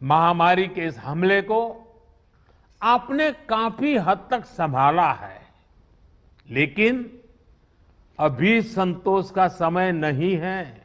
महामारी के इस हमले को आपने काफी हद तक संभाला है, लेकिन अभी संतोष का समय नहीं है।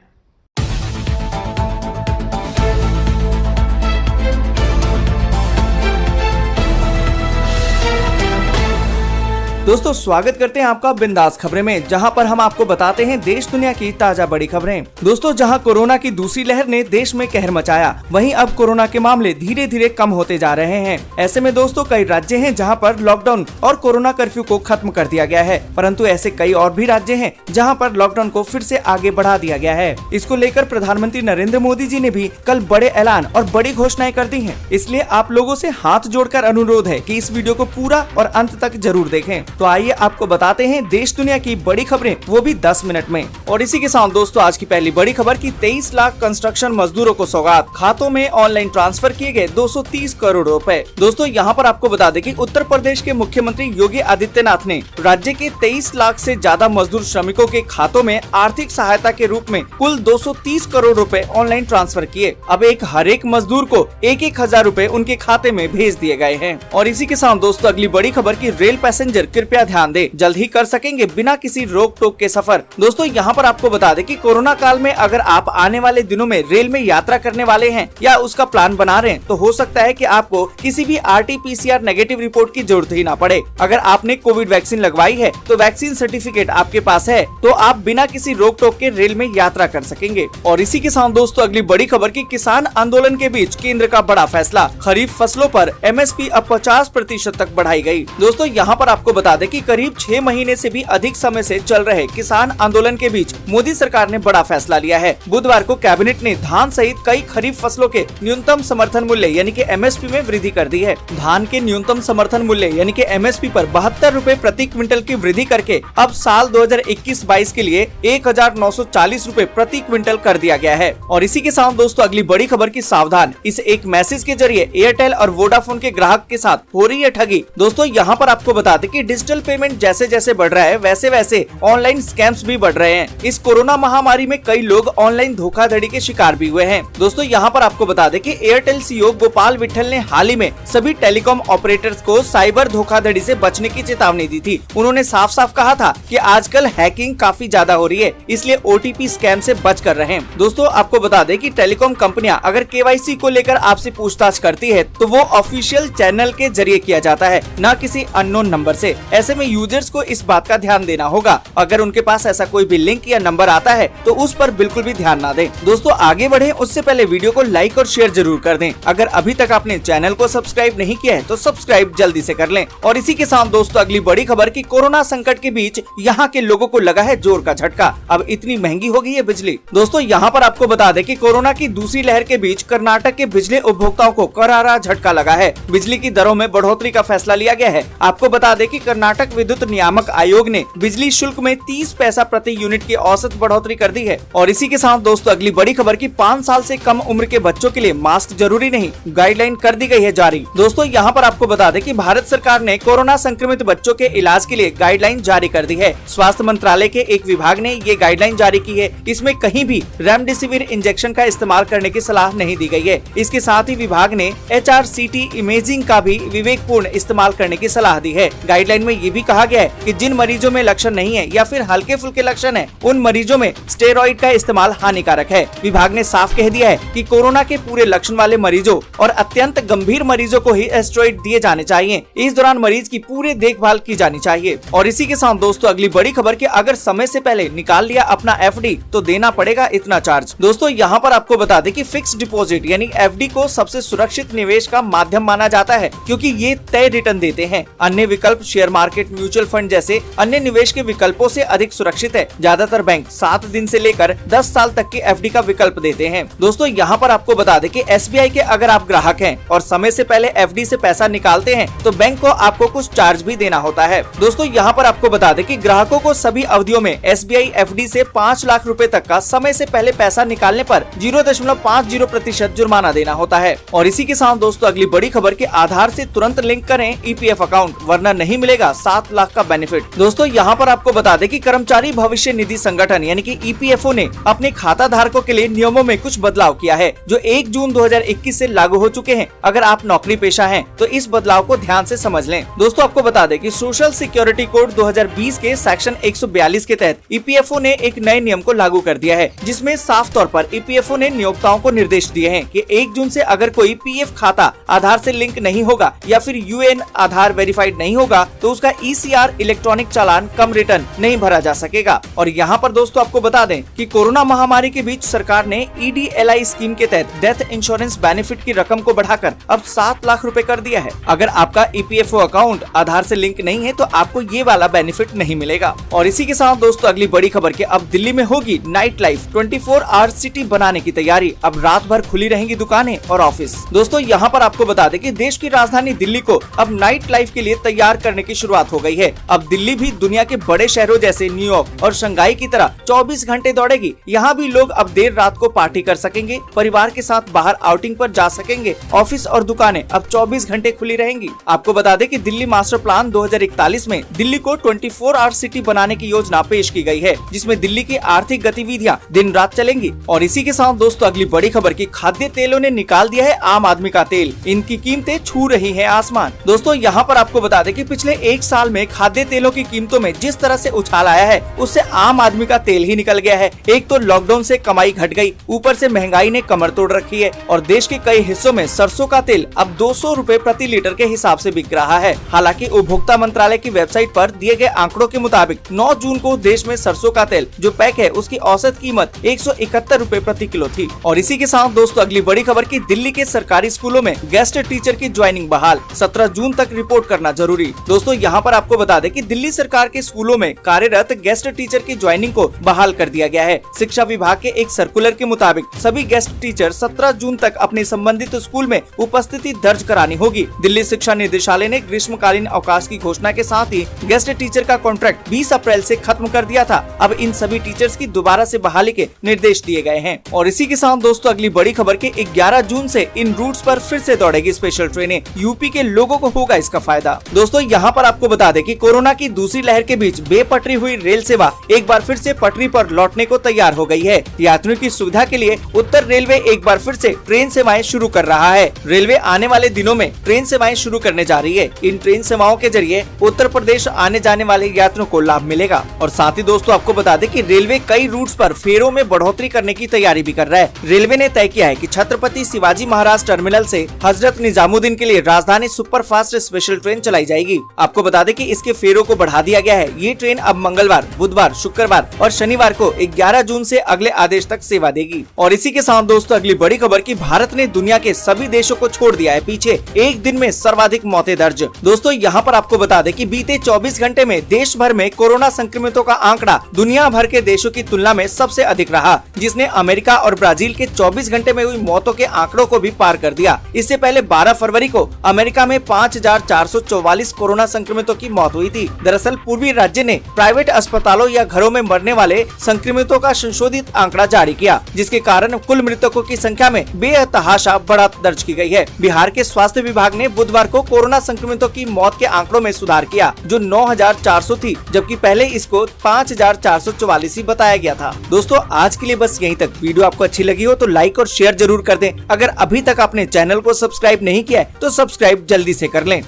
दोस्तों स्वागत करते हैं आपका बिंदास खबरें में, जहां पर हम आपको बताते हैं देश दुनिया की ताजा बड़ी खबरें। दोस्तों जहां कोरोना की दूसरी लहर ने देश में कहर मचाया, वहीं अब कोरोना के मामले धीरे धीरे कम होते जा रहे हैं। ऐसे में दोस्तों कई राज्य हैं जहां पर लॉकडाउन और कोरोना कर्फ्यू को खत्म कर दिया गया है, परंतु ऐसे कई और भी राज्य हैं जहां पर लॉकडाउन को फिर से आगे बढ़ा दिया गया है। इसको लेकर प्रधानमंत्री नरेंद्र मोदी जी ने भी कल बड़े ऐलान और बड़ी घोषणाएं कर दी है। इसलिए आप लोगों से हाथ जोड़कर अनुरोध है कि इस वीडियो को पूरा और अंत तक जरूर देखें। तो आइए आपको बताते हैं देश दुनिया की बड़ी खबरें, वो भी 10 मिनट में। और इसी के साथ दोस्तों आज की पहली बड़ी खबर की 23 लाख कंस्ट्रक्शन मजदूरों को सौगात, खातों में ऑनलाइन ट्रांसफर किए गए 230 करोड़ रुपए। दोस्तों यहाँ पर आपको बता दें कि उत्तर प्रदेश के मुख्यमंत्री योगी आदित्यनाथ ने राज्य के 23 लाख से ज्यादा मजदूर श्रमिकों के खातों में आर्थिक सहायता के रूप में कुल 230 करोड़ रुपए ऑनलाइन ट्रांसफर किए। अब हर एक मजदूर को 1,000 रुपए उनके खाते में भेज दिए गए हैं। और इसी के साथ दोस्तों अगली बड़ी खबर की रेल पैसेंजर कृपया ध्यान दे, जल्द ही कर सकेंगे बिना किसी रोक टोक के सफर। दोस्तों यहाँ पर आपको बता दें कि कोरोना काल में अगर आप आने वाले दिनों में रेल में यात्रा करने वाले हैं या उसका प्लान बना रहे हैं, तो हो सकता है कि आपको किसी भी RT-PCR नेगेटिव रिपोर्ट की जरूरत ही ना पड़े। अगर आपने कोविड वैक्सीन लगवाई है तो वैक्सीन सर्टिफिकेट आपके पास है, तो आप बिना किसी रोक टोक के रेल में यात्रा कर सकेंगे। और इसी के साथ दोस्तों अगली बड़ी खबर की किसान आंदोलन के बीच केंद्र का बड़ा फैसला, खरीफ फसलों पर MSP अब 50% तक बढ़ाई गई। दोस्तों यहाँ पर आपको बता दें कि करीब 6 महीने से भी अधिक समय से चल रहे किसान आंदोलन के बीच मोदी सरकार ने बड़ा फैसला लिया है। बुधवार को कैबिनेट ने धान सहित कई खरीफ फसलों के न्यूनतम समर्थन मूल्य यानी कि MSP में वृद्धि कर दी है। धान के न्यूनतम समर्थन मूल्य यानी कि MSP पर 72 रुपए प्रति क्विंटल की वृद्धि करके अब साल 2021-22 के लिए 1,940 रुपए प्रति क्विंटल कर दिया गया है। और इसी के साथ दोस्तों अगली बड़ी खबर की सावधान, इस एक मैसेज के जरिए एयरटेल और वोडाफोन के ग्राहक के साथ हो रही है ठगी। दोस्तों यहाँ पर आपको बता दें कि डिजिटल पेमेंट जैसे जैसे बढ़ रहा है वैसे वैसे ऑनलाइन स्कैम्स भी बढ़ रहे हैं। इस कोरोना महामारी में कई लोग ऑनलाइन धोखाधड़ी के शिकार भी हुए हैं। दोस्तों यहाँ पर आपको बता दें कि एयरटेल CEO गोपाल विट्ठल ने हाल ही में सभी टेलीकॉम ऑपरेटर्स को साइबर धोखाधड़ी से बचने की चेतावनी दी थी। उन्होंने साफ साफ कहा था कि आजकल हैकिंग काफी ज्यादा हो रही है, इसलिए OTP स्कैम से बच कर रहें। दोस्तों आपको बता दें कि टेलीकॉम कंपनियां अगर KYC को लेकर आपसे पूछताछ करती है तो वो ऑफिशियल चैनल के जरिए किया जाता है, न किसी अननोन नंबर से। ऐसे में यूजर्स को इस बात का ध्यान देना होगा, अगर उनके पास ऐसा कोई भी लिंक या नंबर आता है तो उस पर बिल्कुल भी ध्यान ना दें। दोस्तों आगे बढ़े उससे पहले वीडियो को लाइक और शेयर जरूर कर दें। अगर अभी तक आपने चैनल को सब्सक्राइब नहीं किया है तो सब्सक्राइब जल्दी से कर लें। और इसी के साथ दोस्तों अगली बड़ी खबर की कोरोना संकट के बीच यहाँ के लोगों को लगा है जोर का झटका, अब इतनी महंगी हो गई है बिजली। दोस्तों यहाँ पर आपको बता दें कि कोरोना की दूसरी लहर के बीच कर्नाटक के बिजली उपभोक्ताओं को करारा झटका लगा है। बिजली की दरों में बढ़ोतरी का फैसला लिया गया है। आपको बता दें कि कर्नाटक विद्युत नियामक आयोग ने बिजली शुल्क में 30 पैसा प्रति यूनिट की औसत बढ़ोतरी कर दी है। और इसी के साथ दोस्तों अगली बड़ी खबर की 5 साल से कम उम्र के बच्चों के लिए मास्क जरूरी नहीं, गाइडलाइन कर दी गई है जारी। दोस्तों यहाँ पर आपको बता दें कि भारत सरकार ने कोरोना संक्रमित बच्चों के इलाज के लिए गाइडलाइन जारी कर दी है। स्वास्थ्य मंत्रालय के एक विभाग ने ये गाइडलाइन जारी की है। इसमें कहीं भी रेमडेसिविर इंजेक्शन का इस्तेमाल करने की सलाह नहीं दी गई है। इसके साथ ही विभाग ने HRCT इमेजिंग का भी विवेकपूर्ण इस्तेमाल करने की सलाह दी है। गाइडलाइन में ये भी कहा गया है कि जिन मरीजों में लक्षण नहीं है या फिर हल्के फुल्के लक्षण है, उन मरीजों में स्टेरॉइड का इस्तेमाल हानिकारक है। विभाग ने साफ कह दिया है कि कोरोना के पूरे लक्षण वाले मरीजों और अत्यंत गंभीर मरीजों को ही स्टेरॉइड दिए जाने चाहिए। इस दौरान मरीज की पूरी देखभाल की जानी चाहिए। और इसी के साथ दोस्तों अगली बड़ी खबर की अगर समय से पहले निकाल लिया अपना FD तो देना पड़ेगा इतना चार्ज। दोस्तों यहाँ पर आपको बता दें कि फिक्स डिपॉजिट यानी FD को सबसे सुरक्षित निवेश का माध्यम माना जाता है, क्योंकि ये तय रिटर्न देते हैं। अन्य विकल्प शेयर मार्केट, म्यूचुअल फंड जैसे अन्य निवेश के विकल्पों से अधिक सुरक्षित है। ज्यादातर बैंक 7 दिन से लेकर 10 साल तक की FD का विकल्प देते हैं। दोस्तों यहाँ पर आपको बता दें कि SBI के अगर आप ग्राहक हैं और समय से पहले FD से पैसा निकालते हैं तो बैंक को आपको कुछ चार्ज भी देना होता है। दोस्तों यहाँ पर आपको बता दें कि ग्राहकों को सभी अवधियों में SBI FD से 5 लाख रुपए तक का समय से पहले पैसा निकालने पर 0.50% जुर्माना देना होता है। और इसी के साथ दोस्तों अगली बड़ी खबर के आधार से तुरंत लिंक करें EPF अकाउंट, वरना नहीं मिलेगा 7 लाख का बेनिफिट। दोस्तों यहाँ पर आपको बता दें कि कर्मचारी भविष्य निधि संगठन यानी कि ईपीएफओ ने अपने खाता धारकों के लिए नियमों में कुछ बदलाव किया है जो 1 जून 2021 से लागू हो चुके हैं। अगर आप नौकरी पेशा हैं तो इस बदलाव को ध्यान से समझ लें। दोस्तों आपको बता दें कि सोशल सिक्योरिटी कोड 2020 के सेक्शन 142 के तहत ईपीएफओ ने एक नए नियम को लागू कर दिया है, जिसमें साफ तौर पर ईपीएफओ ने नियोक्ताओं को निर्देश दिए हैं कि 1 जून से अगर कोई पीएफ खाता आधार से लिंक नहीं होगा या फिर यूएन आधार वेरीफाइड नहीं होगा तो उसका ईसीआर इलेक्ट्रॉनिक चालान कम रिटर्न नहीं भरा जा सकेगा। और यहाँ पर दोस्तों आपको बता दें कि कोरोना महामारी के बीच सरकार ने ईडीएलआई स्कीम के तहत डेथ इंश्योरेंस बेनिफिट की रकम को बढ़ाकर अब 7 लाख रुपए कर दिया है। अगर आपका ईपीएफओ अकाउंट आधार से लिंक नहीं है तो आपको ये वाला बेनिफिट नहीं मिलेगा। और इसी के साथ दोस्तों अगली बड़ी खबर के अब दिल्ली में होगी नाइट लाइफ 24 आवर सिटी बनाने की तैयारी। अब रात भर खुली रहेंगी दुकानें और ऑफिस। दोस्तों यहाँ पर आपको बता दें कि देश की राजधानी दिल्ली को अब नाइट लाइफ के लिए तैयार करने की शुरुआत हो गई है। अब दिल्ली भी दुनिया के बड़े शहरों जैसे न्यूयॉर्क और शंघाई की तरह 24 घंटे दौड़ेगी। यहाँ भी लोग अब देर रात को पार्टी कर सकेंगे, परिवार के साथ बाहर आउटिंग पर जा सकेंगे। ऑफिस और दुकानें अब 24 घंटे खुली रहेंगी। आपको बता दें कि दिल्ली मास्टर प्लान 2041 में दिल्ली को 24 आवर सिटी बनाने की योजना पेश की गई है, जिसमें दिल्ली की आर्थिक गतिविधियाँ दिन रात चलेंगी। और इसी के साथ दोस्तों अगली बड़ी खबर की खाद्य तेलों ने निकाल दिया है आम आदमी का तेल। इनकी कीमतें छू रही है आसमान। दोस्तों यहाँ पर आपको बता दें कि पिछले 1 साल में खाद्य तेलों की कीमतों में जिस तरह से उछाल आया है उससे आम आदमी का तेल ही निकल गया है। एक तो लॉकडाउन से कमाई घट गई, ऊपर से महंगाई ने कमर तोड़ रखी है और देश के कई हिस्सों में सरसों का तेल अब 200 रुपए प्रति लीटर के हिसाब से बिक रहा है। हालांकि उपभोक्ता मंत्रालय की वेबसाइट पर दिए गए आंकड़ों के मुताबिक 9 जून को देश में सरसों का तेल जो पैक है उसकी औसत कीमत 171 रुपए प्रति किलो थी। और इसी के साथ दोस्तों अगली बड़ी खबर की दिल्ली के सरकारी स्कूलों में गेस्ट टीचर की ज्वाइनिंग बहाल, 17 जून तक रिपोर्ट करना जरूरी। दोस्तों यहाँ पर आपको बता दें कि दिल्ली सरकार के स्कूलों में कार्यरत गेस्ट टीचर की ज्वाइनिंग को बहाल कर दिया गया है। शिक्षा विभाग के एक सर्कुलर के मुताबिक सभी गेस्ट टीचर 17 जून तक अपने संबंधित स्कूल में उपस्थिति दर्ज करानी होगी। दिल्ली शिक्षा निदेशालय ने ग्रीष्मकालीन अवकाश की घोषणा के साथ ही गेस्ट टीचर का कॉन्ट्रैक्ट 20 अप्रैल से खत्म कर दिया था। अब इन सभी टीचर्स की दोबारा से बहाली के निर्देश दिए गए हैं। और इसी के साथ दोस्तों अगली बड़ी खबर के 11 जून से इन रूट्स पर फिर से दौड़ेगी स्पेशल ट्रेनें। यूपी के लोगों को होगा इसका फायदा। दोस्तों यहाँ पर आपको बता दें कि कोरोना की दूसरी लहर के बीच बेपटरी हुई रेल सेवा एक बार फिर से पटरी पर लौटने को तैयार हो गई है। यात्रियों की सुविधा के लिए उत्तर रेलवे एक बार फिर से ट्रेन सेवाएं शुरू कर रहा है। रेलवे आने वाले दिनों में ट्रेन सेवाएं शुरू करने जा रही है। इन ट्रेन सेवाओं के जरिए उत्तर प्रदेश आने जाने वाले यात्रियों को लाभ मिलेगा। और साथ ही दोस्तों आपको बता दें कि रेलवे कई रूट्स पर फेरों में बढ़ोतरी करने की तैयारी भी कर रहा है। रेलवे ने तय किया है कि छत्रपति शिवाजी महाराज टर्मिनल से हजरत निजामुद्दीन के लिए राजधानी सुपरफास्ट स्पेशल ट्रेन चलाई जाएगी। आपको बता दें कि इसके फेरों को बढ़ा दिया गया है। ये ट्रेन अब मंगलवार, बुधवार, शुक्रवार और शनिवार को 11 जून से अगले आदेश तक सेवा देगी। और इसी के साथ दोस्तों अगली बड़ी खबर की भारत ने दुनिया के सभी देशों को छोड़ दिया है पीछे। एक दिन में सर्वाधिक मौतें दर्ज। दोस्तों यहाँ पर आपको बता दें कि बीते 24 घंटे में देश भर में कोरोना संक्रमितों का आंकड़ा दुनिया भर के देशों की तुलना में सबसे अधिक रहा, जिसने अमेरिका और ब्राजील के 24 घंटे में हुई मौतों के आंकड़ों को भी पार कर दिया। इससे पहले 12 फरवरी को अमेरिका में 5444 कोरोना संक्रमितों की मौत हुई थी। दरअसल पूर्वी राज्य ने प्राइवेट अस्पतालों या घरों में मरने वाले संक्रमितों का संशोधित आंकड़ा जारी किया, जिसके कारण कुल मृतकों की संख्या में बेतहाशा बढ़त दर्ज की गई है। बिहार के स्वास्थ्य विभाग ने बुधवार को कोरोना संक्रमितों की मौत के आंकड़ों में सुधार किया, जो 9400 थी, जबकि पहले इसको 5444 ही बताया गया था। दोस्तों आज के लिए बस यहीं तक। वीडियो आपको अच्छी लगी हो तो लाइक और शेयर जरूर कर दें। अगर अभी तक आपने चैनल को सब्सक्राइब नहीं किया है तो सब्सक्राइब जल्दी से कर लें।